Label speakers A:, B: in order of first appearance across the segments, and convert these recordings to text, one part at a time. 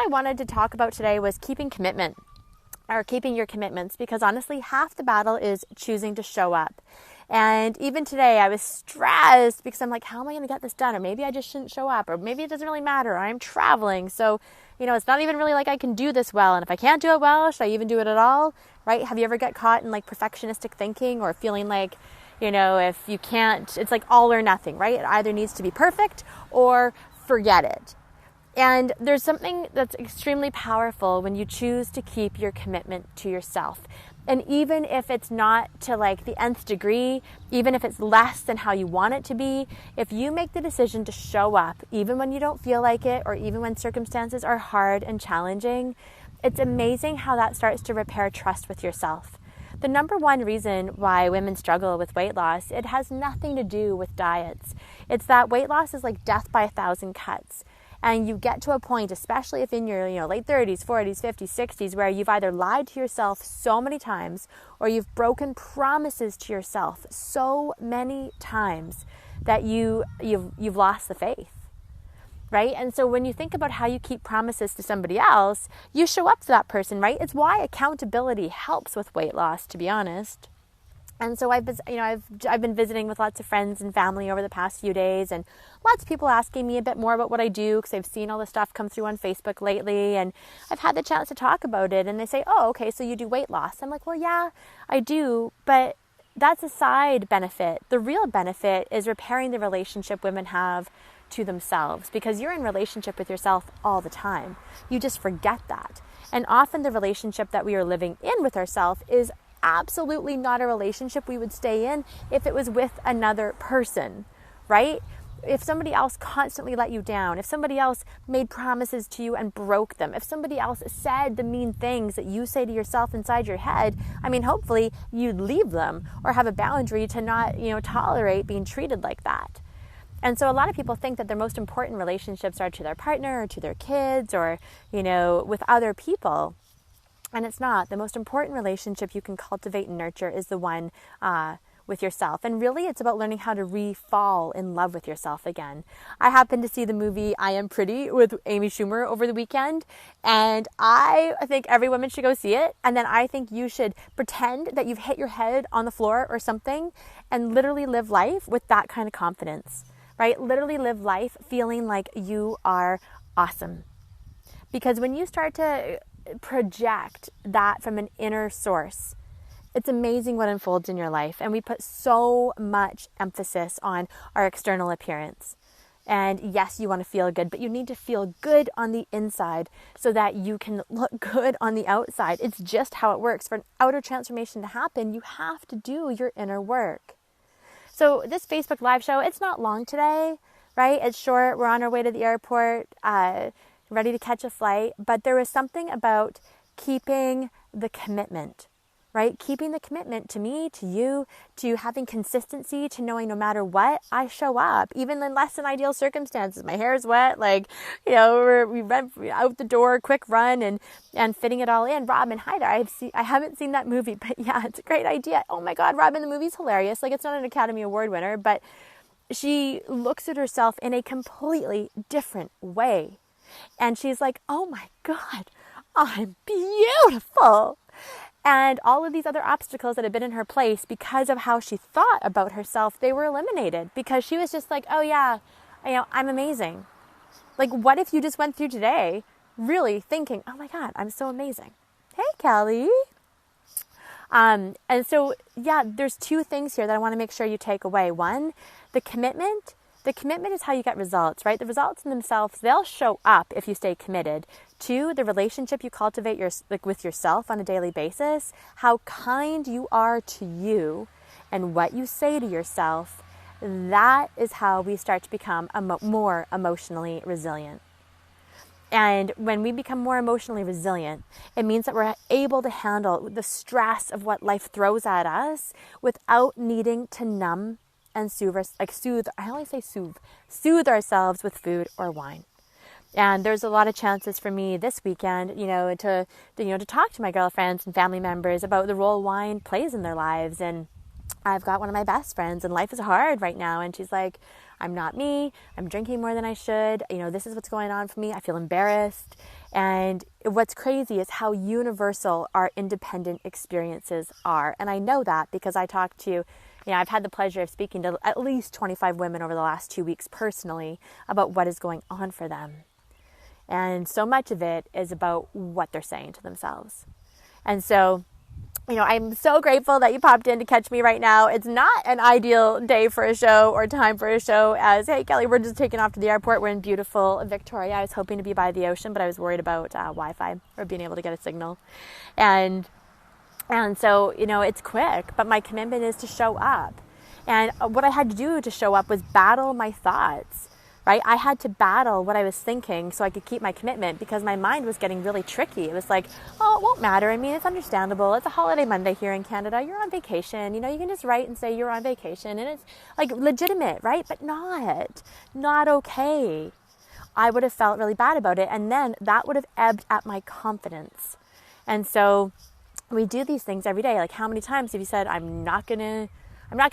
A: I wanted to talk about today was keeping commitment, or keeping your commitments, because honestly, half the battle is choosing to show up. And even today, I was stressed because I'm like, how am I going to get this done? Or maybe I just shouldn't show up, or maybe it doesn't really matter, or I'm traveling. So, it's not even really like I can do this well. And if I can't do it well, should I even do it at all? Right? Have you ever got caught in like perfectionistic thinking, or feeling like, if you can't, it's like all or nothing, right? It either needs to be perfect or forget it. And there's something that's extremely powerful when you choose to keep your commitment to yourself. And even if it's not to like the nth degree, even if it's less than how you want it to be, if you make the decision to show up, even when you don't feel like it, or even when circumstances are hard and challenging, it's amazing how that starts to repair trust with yourself. The number one reason why women struggle with weight loss, it has nothing to do with diets. It's that weight loss is like death by 1,000 cuts. And you get to a point, especially if in your late 30s, 40s, 50s, 60s, where you've either lied to yourself so many times, or you've broken promises to yourself so many times that you've lost the faith, right? And so when you think about how you keep promises to somebody else, you show up for that person, right? It's why accountability helps with weight loss, to be honest. And so I've been visiting with lots of friends and family over the past few days, and lots of people asking me a bit more about what I do, because I've seen all the stuff come through on Facebook lately, and I've had the chance to talk about it. And they say, oh, okay, so you do weight loss. I'm like, well, yeah, I do, but that's a side benefit. The real benefit is repairing the relationship women have to themselves, because you're in relationship with yourself all the time. You just forget that. And often the relationship that we are living in with ourselves is absolutely not a relationship we would stay in if it was with another person, right? If somebody else constantly let you down, if somebody else made promises to you and broke them, if somebody else said the mean things that you say to yourself inside your head, hopefully you'd leave them, or have a boundary to not, tolerate being treated like that. And so a lot of people think that their most important relationships are to their partner, or to their kids, or, with other people. And it's not. The most important relationship you can cultivate and nurture is the one with yourself. And really, it's about learning how to re-fall in love with yourself again. I happened to see the movie I Am Pretty with Amy Schumer over the weekend, and I think every woman should go see it. And then I think you should pretend that you've hit your head on the floor or something, and literally live life with that kind of confidence, right? Literally live life feeling like you are awesome. Because when you start to project that from an inner source, it's amazing what unfolds in your life. And we put so much emphasis on our external appearance. And yes, you want to feel good, but you need to feel good on the inside so that you can look good on the outside. It's just how it works. For an outer transformation to happen, you have to do your inner work. So this Facebook Live show, it's not long today, right? It's short. We're on our way to the airport, ready to catch a flight. But there was something about keeping the commitment, right? Keeping the commitment to me, to you, to having consistency, to knowing no matter what, I show up, even in less than ideal circumstances. My hair is wet, we ran out the door, quick run, and fitting it all in. Robin, hi there. I haven't seen that movie, but yeah, it's a great idea. Oh my God, Robin, the movie's hilarious. It's not an Academy Award winner, but she looks at herself in a completely different way. And she's like, oh my God, I'm beautiful. And all of these other obstacles that had been in her place because of how she thought about herself, they were eliminated, because she was just like, oh yeah, I'm amazing. Like, what if you just went through today really thinking, oh my God, I'm so amazing. Hey, Kelly. And so, yeah, there's two things here that I want to make sure you take away. One, the commitment. The commitment is how you get results, right? The results in themselves, they'll show up if you stay committed. Two, the relationship you cultivate with yourself on a daily basis, how kind you are to you and what you say to yourself, that is how we start to become more emotionally resilient. And when we become more emotionally resilient, it means that we're able to handle the stress of what life throws at us without needing to numb and soothe ourselves with food or wine. And there's a lot of chances for me this weekend, to talk to my girlfriends and family members about the role wine plays in their lives. And I've got one of my best friends, and life is hard right now. And she's like, I'm not me. I'm drinking more than I should. This is what's going on for me. I feel embarrassed. And what's crazy is how universal our independent experiences are. And I know that because I talked to, I've had the pleasure of speaking to at least 25 women over the last 2 weeks personally about what is going on for them. And so much of it is about what they're saying to themselves. And so, I'm so grateful that you popped in to catch me right now. It's not an ideal day for a show or time for a show as, hey, Kelly, we're just taking off to the airport. We're in beautiful Victoria. I was hoping to be by the ocean, but I was worried about Wi-Fi or being able to get a signal. And so, it's quick, but my commitment is to show up. And what I had to do to show up was battle my thoughts, right? I had to battle what I was thinking so I could keep my commitment because my mind was getting really tricky. It was like, oh, it won't matter. I mean, it's understandable. It's a holiday Monday here in Canada. You're on vacation. You can just write and say you're on vacation and it's like legitimate, right? But not okay. I would have felt really bad about it. And then that would have ebbed at my confidence. And so we do these things every day. Like how many times have you said, I'm not going to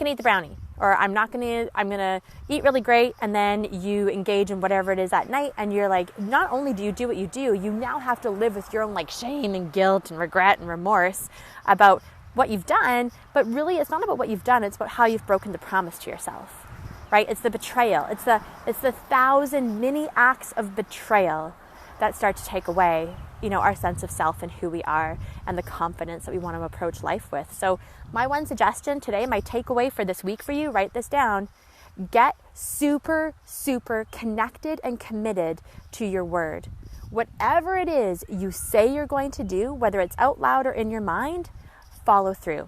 A: eat the brownie, or I'm going to eat really great. And then you engage in whatever it is at night. And you're like, not only do you do what you do, you now have to live with your own like shame and guilt and regret and remorse about what you've done. But really it's not about what you've done. It's about how you've broken the promise to yourself, right? It's the betrayal. It's the 1,000 mini acts of betrayal that start to take away, our sense of self and who we are and the confidence that we want to approach life with. So my one suggestion today, my takeaway for this week for you, write this down. Get super, super connected and committed to your word. Whatever it is you say you're going to do, whether it's out loud or in your mind, follow through.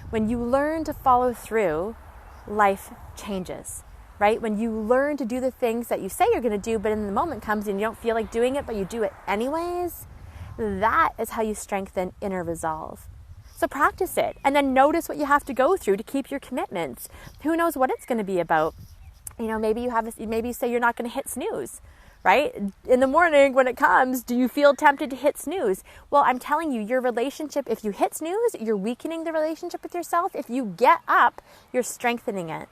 A: When you learn to follow through, life changes. Right? When you learn to do the things that you say you're going to do, but in the moment comes and you don't feel like doing it, but you do it anyways, that is how you strengthen inner resolve. So practice it and then notice what you have to go through to keep your commitments. Who knows what it's going to be about? Maybe you say you're not going to hit snooze, right? In the morning when it comes, do you feel tempted to hit snooze? Well, I'm telling you, your relationship, if you hit snooze, you're weakening the relationship with yourself. If you get up, you're strengthening it.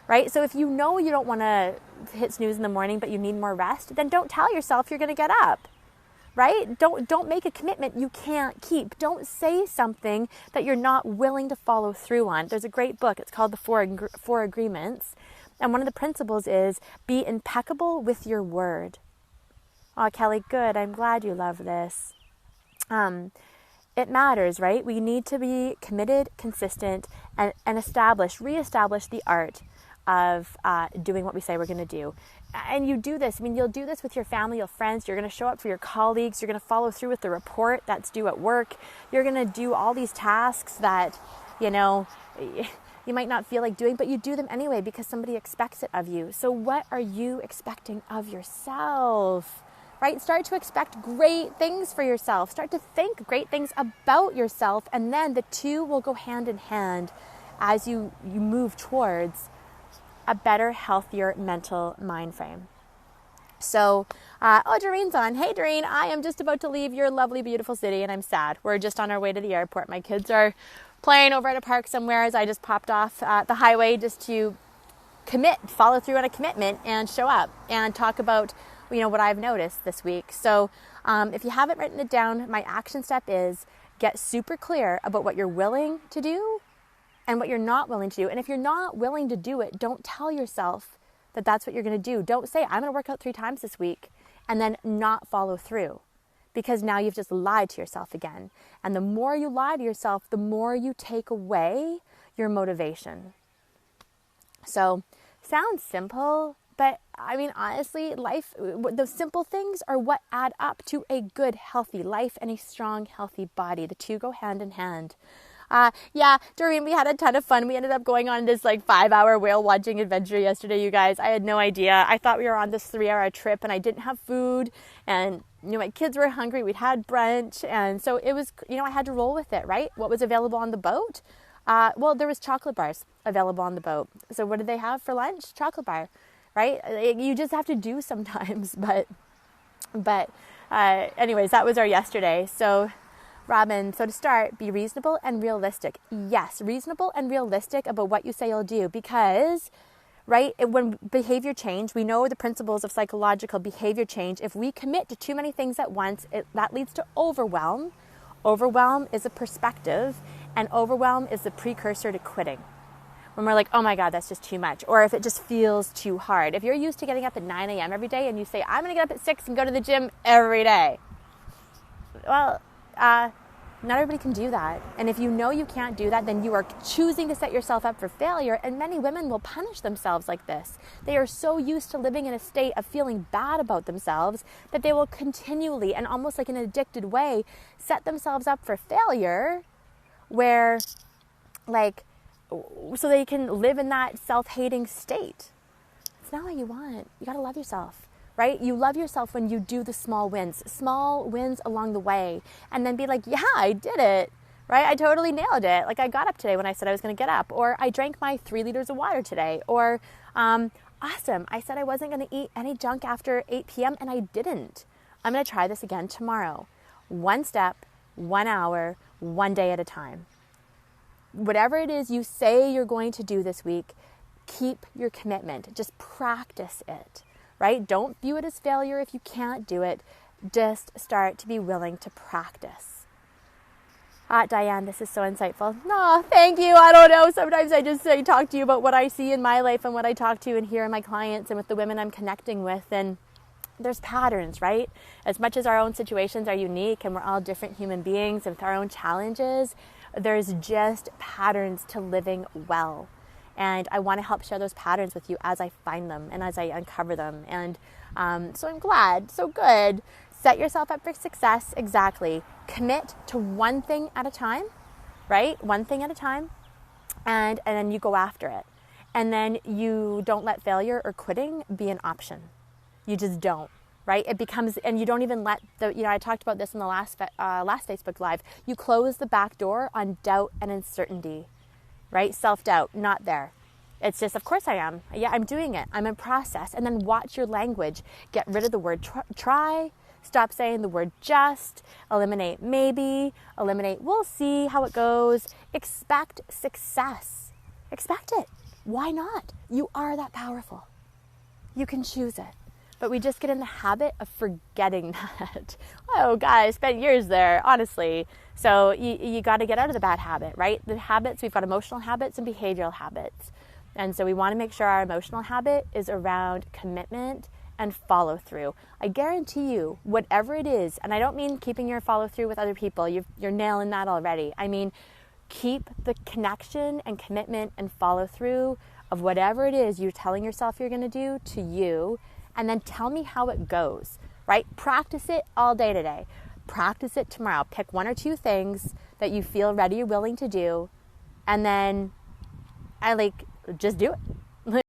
A: Right? So if you know you don't want to hit snooze in the morning, but you need more rest, then don't tell yourself you're going to get up. Right? Don't make a commitment you can't keep. Don't say something that you're not willing to follow through on. There's a great book. It's called The Four Agreements. And one of the principles is be impeccable with your word. Oh, Kelly, good. I'm glad you love this. It matters, right? We need to be committed, consistent, and reestablish the art of doing what we say we're going to do. And you do this, you'll do this with your family, your friends, you're going to show up for your colleagues, you're going to follow through with the report that's due at work, you're going to do all these tasks that, you might not feel like doing, but you do them anyway because somebody expects it of you. So what are you expecting of yourself? Right? Start to expect great things for yourself. Start to think great things about yourself, and then the two will go hand in hand as you move towards a better, healthier mental mind frame. So, Doreen's on. Hey, Doreen, I am just about to leave your lovely, beautiful city, and I'm sad. We're just on our way to the airport. My kids are playing over at a park somewhere as I just popped off the highway just to follow through on a commitment and show up and talk about, what I've noticed this week. So, if you haven't written it down, my action step is get super clear about what you're willing to do and what you're not willing to do. And if you're not willing to do it, don't tell yourself that that's what you're going to do. Don't say, I'm going to work out 3 times this week and then not follow through, because now you've just lied to yourself again. And the more you lie to yourself, the more you take away your motivation. So, sounds simple, but honestly, life, the simple things are what add up to a good, healthy life and a strong, healthy body. The two go hand in hand. Doreen, we had a ton of fun. We ended up going on this 5-hour whale watching adventure yesterday, you guys. I had no idea. I thought we were on this 3-hour trip and I didn't have food, and my kids were hungry. We'd had brunch, and so it was, I had to roll with it, right? What was available on the boat? Well, there was chocolate bars available on the boat. So what did they have for lunch? Chocolate bar, right? You just have to do sometimes, but anyways, that was our yesterday. So Robin, so to start, be reasonable and realistic. Yes, reasonable and realistic about what you say you'll do, because right? When behavior change, we know the principles of psychological behavior change. If we commit to too many things at once, that leads to overwhelm. Overwhelm is a perspective, and overwhelm is the precursor to quitting. When we're like, oh my God, that's just too much. Or if it just feels too hard. If you're used to getting up at 9 a.m. every day and you say, I'm going to get up at 6 and go to the gym every day. Well, not everybody can do that. And if you know you can't do that, then you are choosing to set yourself up for failure. And many women will punish themselves like this. They are so used to living in a state of feeling bad about themselves that they will continually, and almost like in an addicted way, set themselves up for failure where, like, so they can live in that self-hating state. It's not what you want. You got to love yourself. Right? You love yourself when you do the small wins along the way, and then be like, yeah, I did it, right? I totally nailed it. Like, I got up today when I said I was going to get up, or I drank my 3 liters of water today, or awesome, I said I wasn't going to eat any junk after 8 p.m. and I didn't. I'm going to try this again tomorrow. 1 step, 1 hour, 1 day at a time. Whatever it is you say you're going to do this week, keep your commitment. Just practice it. Right? Don't view it as failure if you can't do it. Just start to be willing to practice. Diane, this is so insightful. No, thank you. I don't know. Sometimes I just talk to you about what I see in my life and what I talk to and hear in my clients and with the women I'm connecting with. And there's patterns, right? As much as our own situations are unique and we're all different human beings with our own challenges, there's just patterns to living well. And I want to help share those patterns with you as I find them and as I uncover them. And so I'm glad. So good. Set yourself up for success. Exactly. Commit to one thing at a time, right? One thing at a time. And then you go after it. And then you don't let failure or quitting be an option. You just don't. Right? It becomes, and you don't even let I talked about this in the last Facebook Live. You close the back door on doubt and uncertainty. Right? Self-doubt, not there. It's just, of course I am. Yeah, I'm doing it. I'm in process. And then watch your language. Get rid of the word try. Stop saying the word just. Eliminate maybe. Eliminate we'll see how it goes. Expect success. Expect it. Why not? You are that powerful. You can choose it. But we just get in the habit of forgetting that. Oh, God, I spent years there, honestly. So you got to get out of the bad habit, right? The habits, we've got emotional habits and behavioral habits. And so we want to make sure our emotional habit is around commitment and follow through. I guarantee you, whatever it is, and I don't mean keeping your follow through with other people. You're nailing that already. I mean, keep the connection and commitment and follow through of whatever it is you're telling yourself you're going to do to you. And then tell me how it goes, right? Practice it all day today. Practice it tomorrow. Pick 1 or 2 things that you feel ready or willing to do. And then just do it.